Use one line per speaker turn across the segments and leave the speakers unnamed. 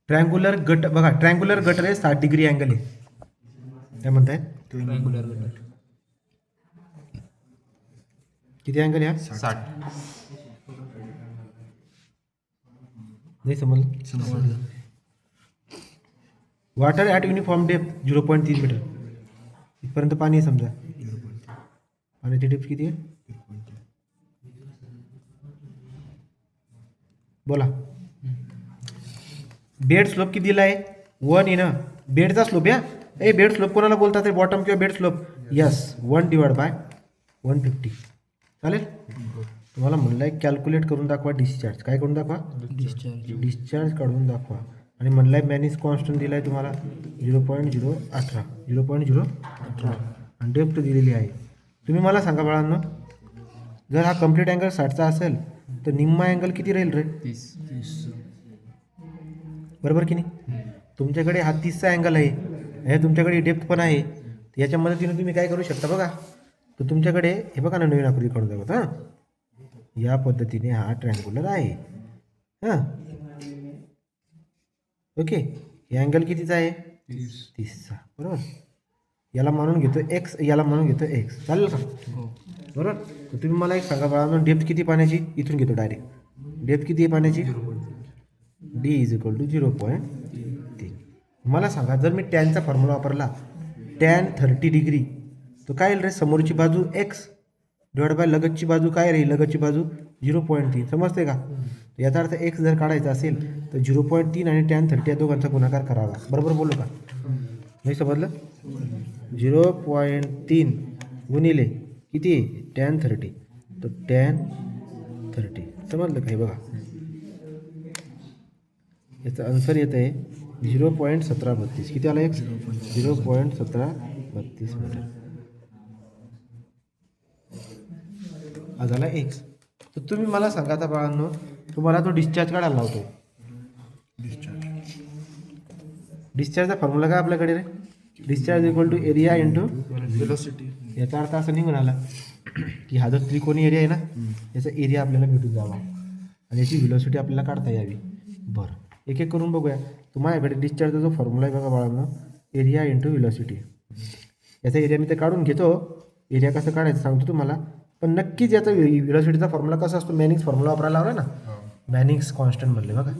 Triangular गट बघा, triangular gutter आहे 60 डिग्री अँगल आहे. काय म्हणताय?
ट्रायंगुलर गटर
किती अँगल आहे?
60.
नाही समजलं.
समजलं.
Water at uniform depth 0.3 metre इथपर्यंत पाणी आहे समजा. पाण्याची डेप्थ किती आहे? बोला. बेड स्लोप किती दिला आहे? 1 आहे ना. बेडचा स्लोप या बेड स्लोप कोणाला बोलतात? बॉटम किंवा बेड स्लोप. यस, 1/150. चालेल. तुम्हाला म्हणलं आहे कॅल्क्युलेट करून दाखवा डिस्चार्ज. काय करून दाखवा? डिस्चार्ज काढून दाखवा. आणि म्हणलं आहे मॅनिस कॉन्स्टंट दिला आहे तुम्हाला 0.018 0.018 आणि डेप्थ दिलेली आहे. तुम्ही मला सांगा बाळांनो, जर हा कम्प्लीट अँगल 60चा असेल तर निम्मा अँगल किती राहील रे?
30.
बरोबर की नाही? तुमच्याकडे हा 30चा अँगल आहे, हे तुमच्याकडे डेप्थ पण आहे. याच्या मदतीने तुम्ही काय करू शकता बघा. तर तुमच्याकडे हे बघा ना, नवीन आकृती काढून दाखवत. हां, या पद्धतीने हा ट्रँग्युलर आहे. हां, ओके. हे अँगल कितीचा आहे? 30चा. बरोबर. याला मानून घेतो एक्स, याला मानून घेतो एक्स. चालेल का? बरोबर. तर तुम्ही मला एक सांगा बाळांनो, डेप्थ किती पाण्याची? इथून घेतो डायरेक्ट. डेप्थ किती आहे पाण्याची? D = 0.3. मला सांगा, जर मी टॅनचा फॉर्म्युला वापरला, टॅन 30 डिग्री, तर काय येईल रे? समोरची बाजू एक्स डिवाइड बाय लगतची बाजू काय राहील? लगतची बाजू 0.3. समजते का? याचा अर्थ एक्स जर काढायचा असेल तर 0.3 आणि टॅन 30 या दोघांचा गुणाकार करावा. बरोबर बोलू का? नाही समजलं? 0.3 गुणिले किती? टॅन 30. तर टॅन 30 समजलं का? हे बघा, याचं आन्सर येत आहे 0.1732. किती आला? X 0.1732 metre. हा झाला एक्स. तर तुम्ही मला सांगा आता बाळांनो, तुम्हाला तो डिस्चार्ज काढायला लावतो. डिस्चार्जचा फॉर्म्युला काय आपल्याकडे रे? Discharge = area into
velocity.
याचा अर्थ असं निघून आला की हा जो त्रिकोणी एरिया आहे ना, याचा एरिया आपल्याला भेटून जावा आणि याची व्हेलॉसिटी आपल्याला काढता यावी. बरं, एक एक करून बघूया. तुम्हाला डिस्चार्जचा जो फॉर्म्युला आहे बघा बाळांनो, एरिया इंटू व्हेलॉसिटी. याचा एरिया मी ते काढून घेतो. एरिया कसं काढायचं सांगतो तुम्हाला, पण नक्कीच याचा व्हेलॉसिटीचा फॉर्म्युला कसा असतो? मॅनिंग्स फॉर्म्युला वापरायला लावला ना. मॅनिंग्स कॉन्स्टंट म्हणले बघा.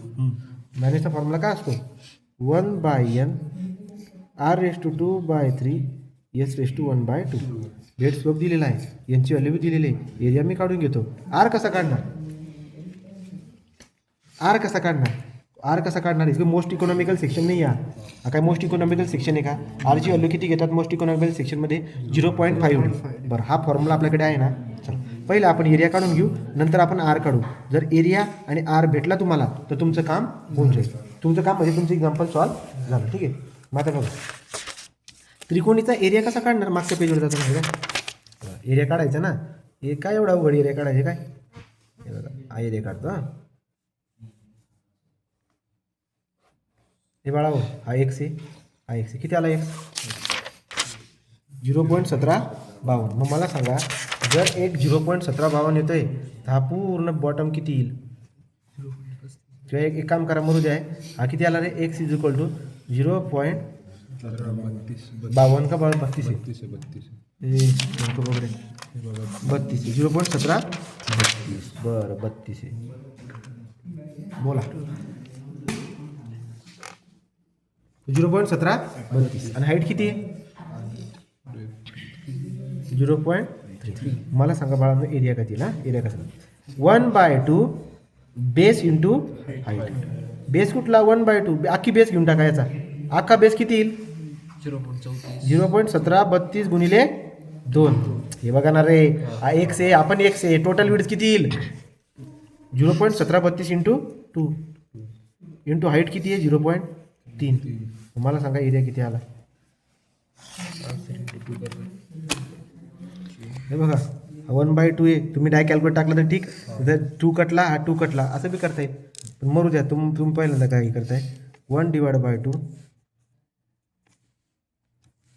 मॅनिंग्सचा फॉर्म्युला काय असतो? 1/n r⁻²/3 s⁻1/2. Bed slope दिलेला आहे, यांची व्हॅल्यू बी दिलेली आहे, एरिया मी काढून घेतो. आर कसा काढणार? आर कसा काढणार? इसको मोस्ट इकॉनॉमिकल सेक्शन नाही या. हा काय मोस्ट इकॉनॉमिकल सेक्शन आहे का? आरची व्हॅल्यू किती घेतात मोस्ट इकॉनॉमिकल सेक्शनमध्ये? 0.5. बरं, हा फॉर्म्युला आपल्याकडे आहे ना. चला, पहिलं आपण एरिया काढून घेऊ, नंतर आपण आर काढू. जर एरिया आणि आर भेटला तुम्हाला तर तुमचं काम होऊन जाईल. तुमचं काम म्हणजे तुमचं एक्झाम्पल सॉल्व्ह झालं. ठीक आहे. मग आता बघा, त्रिकोणीचा एरिया कसा काढणार? मागच्या पेजवर जातो ना. एरिया काढायचा ना. हे काय एवढा अवघड एरिया काढायचे काय? हे बघा, हा एरिया काढतो. हां, हे बाळा हो, हा एक्स आहे, हा एक्स आहे. किती आला एक्स? 0.1752. मग मला सांगा, जर एक 0.1752 येतो आहे तर हा पूर्ण बॉटम किती येईल? किंवा एक काम करा, मरू द्या. हा किती आला रे? एक्स = 0.52 का 32 आहे? 32 आहे. 0.1732. बरं, 32 आहे. बोला. 0.1732 आणि हाईट किती आहे? 0.3. मला सांगा बाळांनो, एरिया किती ना? एरिया कसा? 1/2 बेस इंटू हाईट. बेस कुठला? 1/2. अख्खी बेस घेऊन टाका याचा. अख्खा बेस किती येईल? 0.1732 गुणिले 2. हे बघा ना रे, हा एक्स आहे, आपण एक्स आहे. टोटल विड्थ किती येईल? 0.1732 इंटू 2 इंटू हाईट किती आहे? 0.3. मला सांगा एरिया किती आला? हे बघा, 1/2 आहे. तुम्ही डाय कॅल्क्युलेट टाकलं तर ठीक. जर 2 कटला, हा 2 कटला, असं बी करता येईल. पण मरू द्या, तुम्ही पहिल्यांदा काय करताय? 1/2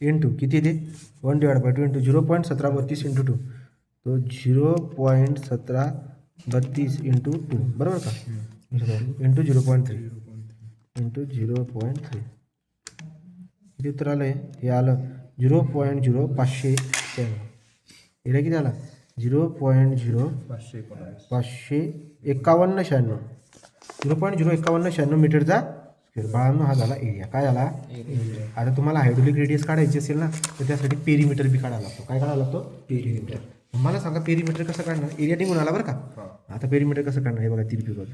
इंटू किती ते? 1/2 इंटू 0.1732 इंटू 2. तो 0.1732 इंटू 2 बरोबर का? इंटू 0.3. इंटू 0.3. किती उत्तर आलं आहे? हे आलं 0.0596. एरिया किती आला? 0.055196. 0.05196 मीटरचा स्क्वेअर. बाळांनो हा झाला एरिया. काय झाला? आता तुम्हाला हायड्रोलिक रेडियस काढायची असेल ना तर त्यासाठी पेरीमीटर बी काढायला लागतो. काय काढायला लागतो? पेरीमीटर. मला सांगा पेरीमीटर कसं काढणार? एरिया निघून आला बरं का. आता पेरीमीटर कसं काढणार हे बघा. तिरपी बघा.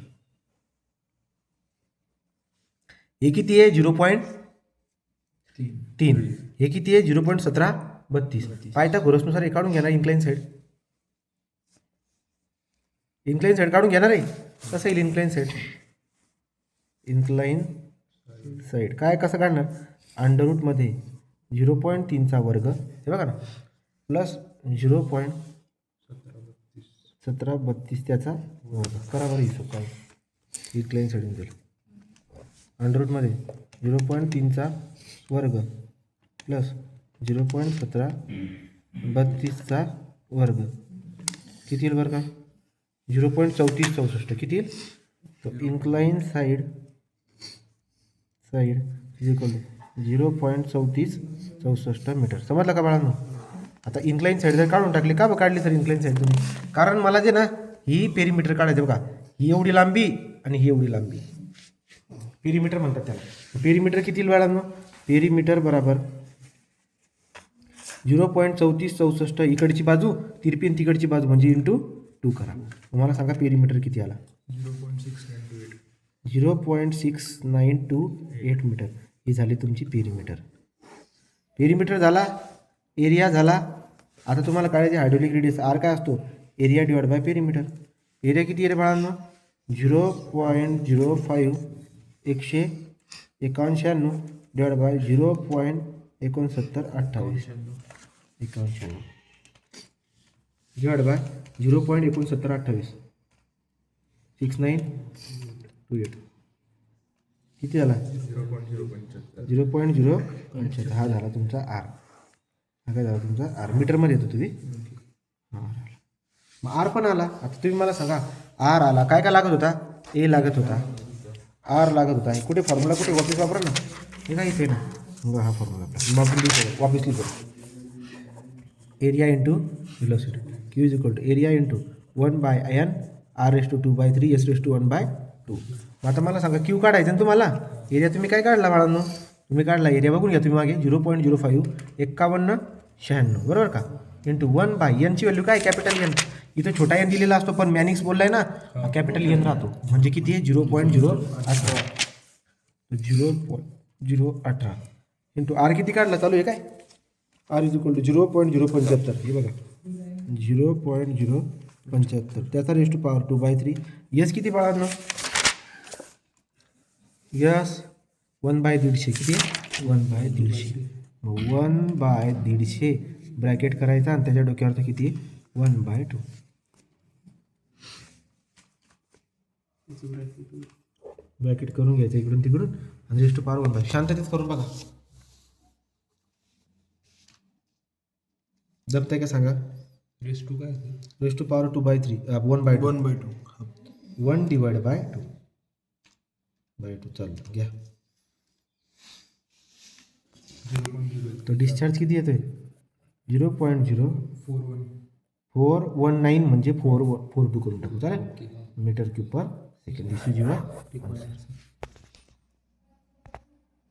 हे किती आहे? 0.3. हे किती आहे? 0.1732. पायथागोरसनुसार हे काढून घेणार. इन्क्लाइन साईड काढून घेणार आहे. कसं येईल इन्क्लाइन साईड? काय कसं काढणार? अंडररूटमध्ये 0.3चा वर्ग हे बघा ना प्लस 0.1732 त्याचा वर्ग. करा बरं हिशोब काय इन्क्लाइन साईड जाईल. अंडररूटमध्ये 0.3चा वर्ग प्लस 0.1732चा वर्ग किती येईल बरं का? 0.3464. किती येईल? तो incline side is equal to 0.3464 metre. समजलं का बाळांनो? आता इन्क्लाइन साईड जर काढून टाकली का काढली सर इन्क्लाइन साईड तुम्ही? कारण मला जे ना ही पेरीमीटर काढायचं बघा. ही एवढी लांबी आणि ही एवढी लांबी पेरीमीटर म्हणतात त्याला. पेरीमीटर किती येईल बाळांनो? पेरीमीटर बरोबर 0.3464 इकडची बाजू तिरपी आणि तिकडची बाजू म्हणजे इंटू 2 करा. तुम्हाला सांगा पेरीमीटर किती आला? 0.6928 मीटर. ही झाली तुमची पेरीमीटर. पेरीमीटर झाला. एरिया झाला. आता तुम्हाला काढायचे हायड्रोलिक रेडियस आर काय असतो? Area divide by perimeter. Area किती आहे रे बाळांनो? 0.05 डिवाइड बाय 0.6928 डिवाइड बाय 0.6928 6928 किती झाला? 0.075. हा झाला तुमचा आर. हा काय झाला तुमचा आर. मीटरमध्ये येतो तुम्ही. मग आर पण आला. आता तुम्ही मला सांगा आर आला. काय काय लागत होता? ए लागत होता, आर लागत होता. कुठे फॉर्म्युला कुठे वापस वापरा ना. हे काय इथे ना मग हा फॉर्म्युला आपला वापस लिहितो. Area into velocity q is equal to area into 1/n r⁴ s⁴ 1/2. आता मला सांगा क्यू काढायचं ना तुम्हाला. एरिया तुम्ही काय काढला बाळांनो? तुम्ही काढला एरिया बघून घ्या तुम्ही मागे 0.055196 बरोबर का इंटू 1/n ची व्हॅल्यू काय? Capital N. इथं छोटा एन दिलेला असतो पण मॅनिक्स बोललाय ना कॅपिटल एन राहतो. म्हणजे किती आहे? 0.018 इंटू आर किती काढला चालू आहे काय? R is equal to 0.075. हे बघा 0.075 त्याचा रेज टू पॉवर 2/3. यस किती बाळांनो? यस 1/150. किती? 1/150. मग 1/150 ब्रॅकेट करायचा आणि त्याच्या डोक्यावरती किती? 1/2. ब्रॅकेट करून घ्यायचं इकडून तिकडून आणि रेज टू पॉवर 1/2. शांततेत करून बघा. जमतंय का सांगा?
रेस टू काय?
Raise to power 2/3 1/2 1 divide by 2/2 चालतं घ्या. तो डिस्चार्ज किती येतोय? 0.0419 म्हणजे 442 करून टाकू चालेल metre cube per second. This is your answer.